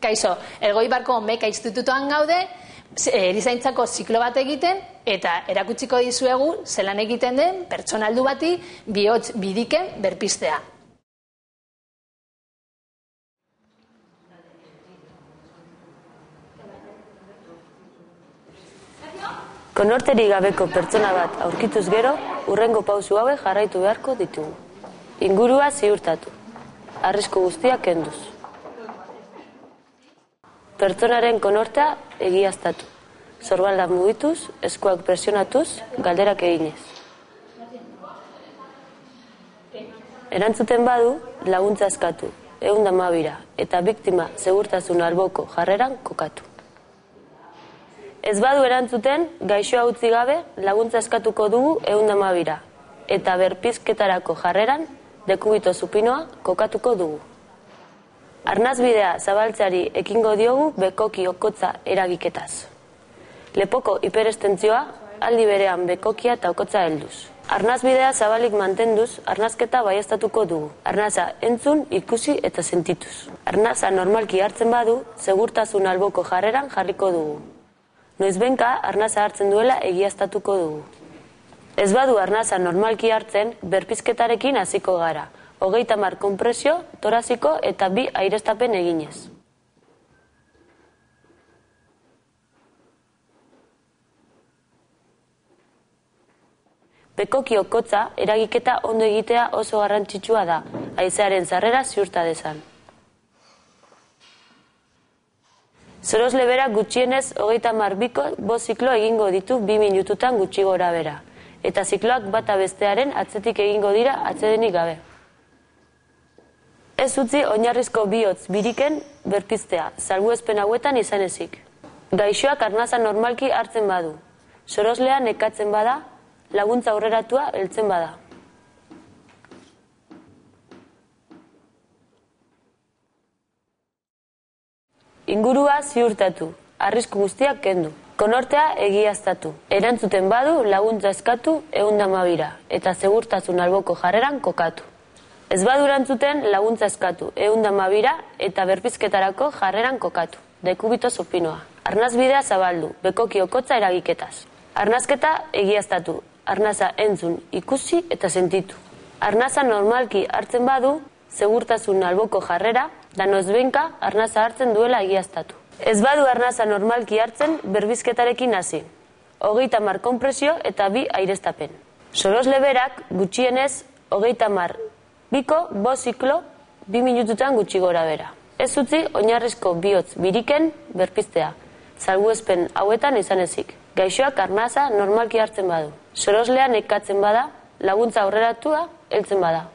Kaixo, Elgoibarko Meka Institutuan gaude, erizaintzako ziklo bat egiten, eta erakutsiko dizuegu zelan egiten den pertsona heldu bati bihotz bidiken berpistea. Konorterik gabeko pertsona bat aurkituz gero, hurrengo pausu hauek jarraitu beharko ditugu. Ingurua ziurtatu, arrisku guztiak kenduz. Pertsonaren konortea egiaztatu, sorbaldak mugituz, eskuak presionatuz, galderak eginez. Erantzuten badu, laguntza eskatu, 112 eta biktima segurtasun alboko jarreran kokatu. Ez badu erantzuten, gaixoa utzi gabe laguntza eskatuko dugu 112 eta berpizketarako jarreran dekubito supinoa kokatuko dugu. Arnasbidea zabaltzeari ekingo diogu bekoki okotza eragiketaz. Lepoko hiperestentzioa aldi berean bekokia eta okotza helduz. Arnasbidea zabalik mantenduz, arnasketa baieztatuko dugu. Arnasa entzun, ikusi eta sentituz. Arnasa normalki hartzen badu, segurtasun alboko jarreran jarriko dugu. Noizbenka arnasa hartzen duela egiaztatuko dugu. Ez badu arnasa normalki hartzen, berpizketarekin hasiko gara. 30 konpresio, toraziko eta 2 aireztapen eginez. Bekoki okotza eragiketa ondo egitea oso garrantzitsua da, haizearen sarrera ziurta dezan. Zorosle berak gutxienez 32ko 5 ziklo egingo ditu 2 minututan gutxi gora bera, eta zikloak bata bestearen atzetik egingo dira atsedenik gabe. Ez utzi oinarrizko bihotz biriken berpiztea, salbuespen hauetan izan ezik. Gaixoak arnasa normalki hartzen badu, soroslea nekatzen bada, laguntza aurreratua heltzen bada. Ingurua ziurtatu, arrisku guztiak kendu. Konortea egiaztatu, erantzuten badu laguntza eskatu 112 eta segurtasun alboko jarreran kokatu. Ez badu erantzuten laguntza eskatu 112 eta berpizketarako jarreran kokatu, dekubito supinoa. Arnasbidea zabaldu, bekoki okotza eragiketaz. Arnasketa egiaztatu, arnasa entzun, ikusi eta sentitu. Arnasa normalki hartzen badu, segurtasun alboko jarrera, da noizbenka arnasa hartzen duela egiaztatu. Ez badu arnasa normalki hartzen, berbizketarekin hasi. 30 konpresio eta 2 aireztapen. Sorosle berak gutxienez 32ko 5 ziklo 2 minututan gutxi gora bera. Ez utzi oinarrizko bihotz biriken berpiztea, salbuespen hauetan izan ezik. Gaixoak arnasa normalki hartzen badu. Soroslean nekatzen bada, laguntza aurreratua heltzen bada.